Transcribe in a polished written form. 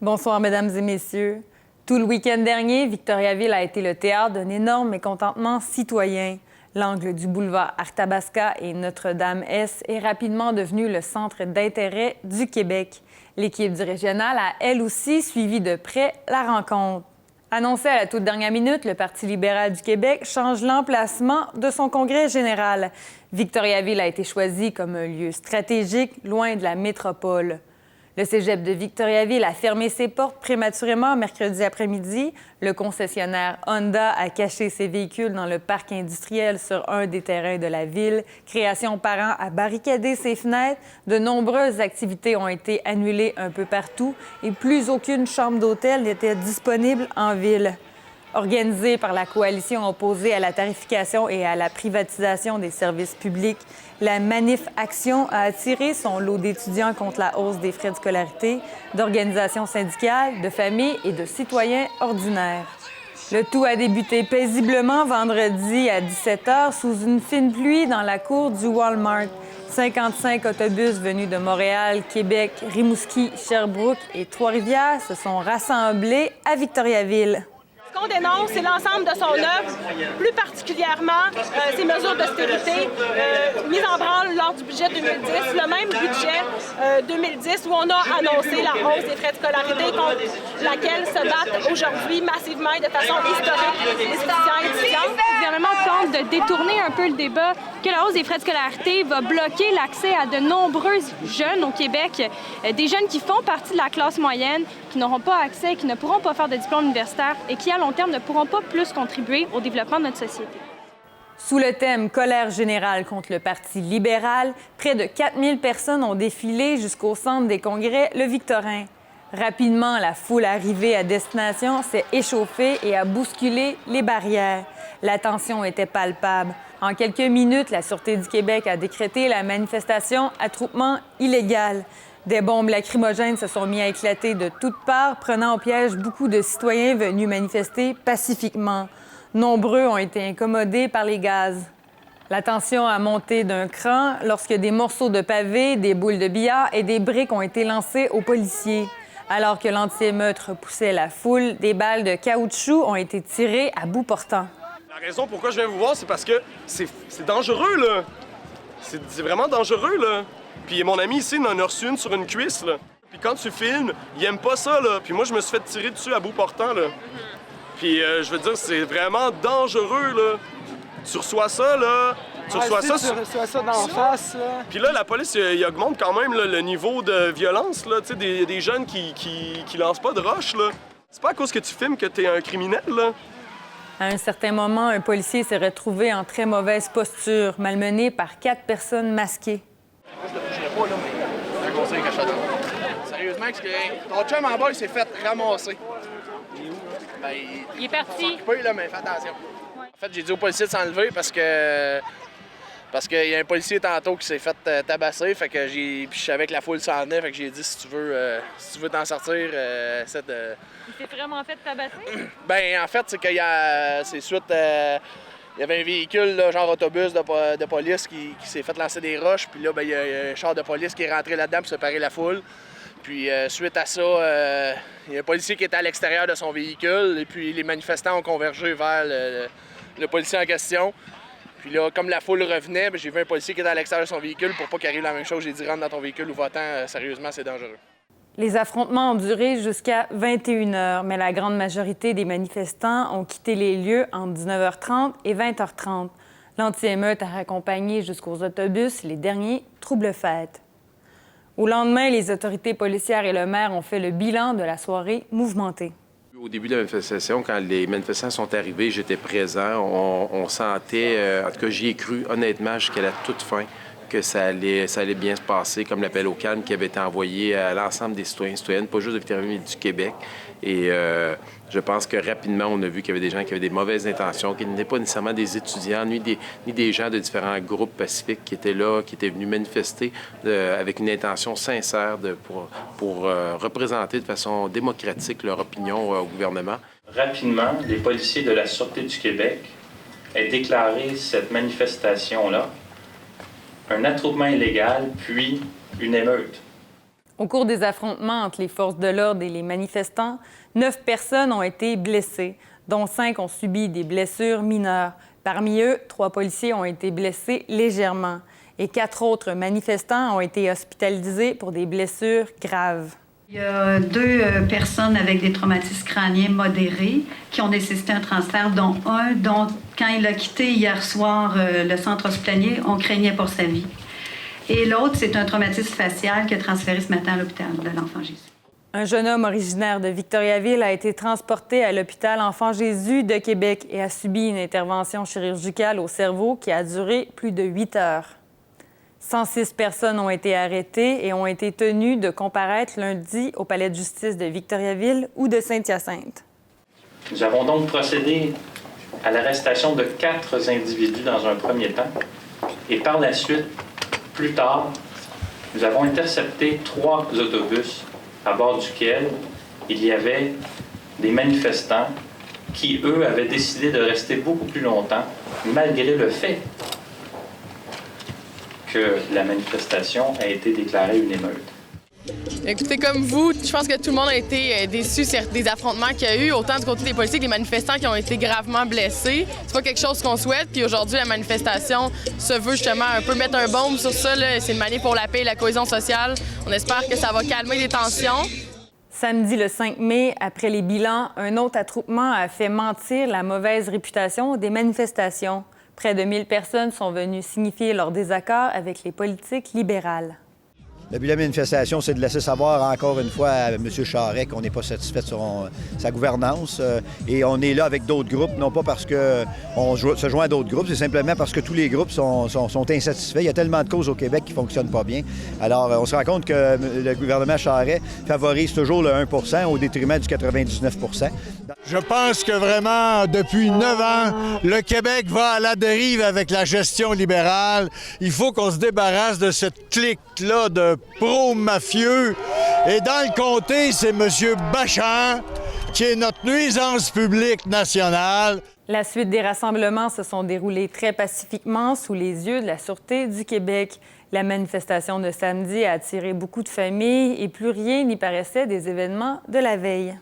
Bonsoir, mesdames et messieurs. Tout le week-end dernier, Victoriaville a été le théâtre d'un énorme mécontentement citoyen. L'angle du boulevard Arthabasca et Notre-Dame-Est est rapidement devenu le centre d'intérêt du Québec. L'équipe du régional a, elle aussi, suivi de près la rencontre. Annoncé à la toute dernière minute, le Parti libéral du Québec change l'emplacement de son congrès général. Victoriaville a été choisi comme un lieu stratégique, loin de la métropole. Le cégep de Victoriaville a fermé ses portes prématurément mercredi après-midi. Le concessionnaire Honda a caché ses véhicules dans le parc industriel sur un des terrains de la ville. Création Parents a barricadé ses fenêtres. De nombreuses activités ont été annulées un peu partout et plus aucune chambre d'hôtel n'était disponible en ville. Organisée par la coalition opposée à la tarification et à la privatisation des services publics, la Manif Action a attiré son lot d'étudiants contre la hausse des frais de scolarité, d'organisations syndicales, de familles et de citoyens ordinaires. Le tout a débuté paisiblement vendredi à 17h sous une fine pluie dans la cour du Walmart. 55 autobus venus de Montréal, Québec, Rimouski, Sherbrooke et Trois-Rivières se sont rassemblés à Victoriaville. Ce qu'on dénonce, c'est l'ensemble de son œuvre, plus particulièrement ses mesures d'austérité mises en branle lors du budget 2010, le même budget 2010 où on a annoncé la hausse des frais de scolarité contre laquelle se battent aujourd'hui massivement et de façon historique les étudiants et étudiantes. Le gouvernement tente de détourner un peu le débat que la hausse des frais de scolarité va bloquer l'accès à de nombreux jeunes au Québec, des jeunes qui font partie de la classe moyenne, qui n'auront pas accès, qui ne pourront pas faire de diplôme universitaire et qui, à long terme, ne pourront pas plus contribuer au développement de notre société. Sous le thème « Colère générale contre le Parti libéral », près de 4000 personnes ont défilé jusqu'au centre des congrès, le Victorin. Rapidement, la foule arrivée à destination s'est échauffée et a bousculé les barrières. La tension était palpable. En quelques minutes, la Sûreté du Québec a décrété la manifestation attroupement illégal. Des bombes lacrymogènes se sont mis à éclater de toutes parts, prenant au piège beaucoup de citoyens venus manifester pacifiquement. Nombreux ont été incommodés par les gaz. La tension a monté d'un cran lorsque des morceaux de pavé, des boules de billard et des briques ont été lancés aux policiers. Alors que l'anti-émeute repoussait la foule, des balles de caoutchouc ont été tirées à bout portant. La raison pourquoi je viens vous voir, c'est parce que c'est dangereux, là. C'est vraiment dangereux, là. Puis mon ami ici, il en a reçu une sur une cuisse, là. Puis quand tu filmes, il aime pas ça, là. Puis moi, je me suis fait tirer dessus à bout portant, là. Puis je veux dire, c'est vraiment dangereux, là. Tu reçois ça, là. Tu reçois ça. Tu reçois ça d'en face, là. Puis là, la police, il augmente quand même là, le niveau de violence, là. Tu sais, des jeunes qui lancent pas de roches, là. C'est pas à cause que tu filmes que t'es un criminel, là. À un certain moment, un policier s'est retrouvé en très mauvaise posture, malmené par 4 personnes masquées. Moi, je le toucherai pas, là, mais c'est un conseil que je te donne. Sérieusement, parce que ton chum en bas, il s'est fait ramasser. Ben, Il est parti. Occupé, là, mais fais attention. Ouais. En fait, j'ai dit au policier de s'enlever parce qu'il y a un policier tantôt qui s'est fait tabasser. Fait que puis je savais que la foule s'en venait. Fait que j'ai dit, si tu veux t'en sortir, essaie de... Il s'est vraiment fait tabasser? Ben, en fait, c'est qu'il y a... C'est suite... Il y avait un véhicule, là, genre autobus de police qui s'est fait lancer des roches. Puis là, ben, il y a un char de police qui est rentré là-dedans pour séparer la foule. Puis suite à ça, il y a un policier qui était à l'extérieur de son véhicule. Et puis les manifestants ont convergé vers le policier en question. Puis là, comme la foule revenait, ben, j'ai vu un policier qui était à l'extérieur de son véhicule. Pour pas qu'il arrive la même chose, j'ai dit rentre dans ton véhicule ou va-t'en. Sérieusement, c'est dangereux. Les affrontements ont duré jusqu'à 21h, mais la grande majorité des manifestants ont quitté les lieux entre 19h30 et 20h30. L'anti-émeute a raccompagné jusqu'aux autobus les derniers troubles-fêtes. Au lendemain, les autorités policières et le maire ont fait le bilan de la soirée mouvementée. Au début de la manifestation, quand les manifestants sont arrivés, j'étais présent. On sentait, en tout cas j'y ai cru honnêtement jusqu'à la toute fin, que ça allait bien se passer, comme l'appel au calme qui avait été envoyé à l'ensemble des citoyens et citoyennes, pas juste de Victoriaville, mais du Québec. Et je pense que rapidement, on a vu qu'il y avait des gens qui avaient des mauvaises intentions, qui n'étaient pas nécessairement des étudiants, ni des gens de différents groupes pacifiques qui étaient là, qui étaient venus manifester avec une intention sincère pour représenter de façon démocratique leur opinion au gouvernement. Rapidement, les policiers de la Sûreté du Québec ont déclaré cette manifestation-là un attroupement illégal, puis une émeute. Au cours des affrontements entre les forces de l'ordre et les manifestants, 9 personnes ont été blessées, dont 5 ont subi des blessures mineures. Parmi eux, 3 policiers ont été blessés légèrement et 4 autres manifestants ont été hospitalisés pour des blessures graves. Il y a 2 personnes avec des traumatismes crâniens modérés qui ont nécessité un transfert, dont un dont, quand il a quitté hier soir le centre hospitalier, on craignait pour sa vie. Et l'autre, c'est un traumatisme facial qui a transféré ce matin à l'hôpital de l'Enfant Jésus. Un jeune homme originaire de Victoriaville a été transporté à l'hôpital Enfant Jésus de Québec et a subi une intervention chirurgicale au cerveau qui a duré plus de 8 heures. 106 personnes ont été arrêtées et ont été tenues de comparaître lundi au palais de justice de Victoriaville ou de Saint-Hyacinthe. Nous avons donc procédé à l'arrestation de 4 individus dans un premier temps et par la suite, plus tard, nous avons intercepté 3 autobus à bord duquel il y avait des manifestants qui, eux, avaient décidé de rester beaucoup plus longtemps, malgré le fait que la manifestation a été déclarée une émeute. Écoutez, comme vous, je pense que tout le monde a été déçu des affrontements qu'il y a eu, autant du côté des policiers que des manifestants qui ont été gravement blessés. C'est pas quelque chose qu'on souhaite, puis aujourd'hui, la manifestation se veut justement un peu mettre un baume sur ça. C'est une manière pour la paix et la cohésion sociale. On espère que ça va calmer les tensions. Samedi le 5 mai, après les bilans, un autre attroupement a fait mentir la mauvaise réputation des manifestations. Près de 1000 personnes sont venues signifier leur désaccord avec les politiques libérales. Le but de la manifestation, c'est de laisser savoir encore une fois à M. Charest qu'on n'est pas satisfait de sa gouvernance. Et on est là avec d'autres groupes, non pas parce qu'on se joint à d'autres groupes, c'est simplement parce que tous les groupes sont insatisfaits. Il y a tellement de causes au Québec qui ne fonctionnent pas bien. Alors, on se rend compte que le gouvernement Charest favorise toujours le 1 % au détriment du 99 %. Je pense que vraiment, depuis 9 ans, le Québec va à la dérive avec la gestion libérale. Il faut qu'on se débarrasse de cette clique-là de pro-mafieux. Et dans le comté, c'est M. Bachand qui est notre nuisance publique nationale. La suite des rassemblements se sont déroulés très pacifiquement sous les yeux de la Sûreté du Québec. La manifestation de samedi a attiré beaucoup de familles et plus rien n'y paraissait des événements de la veille.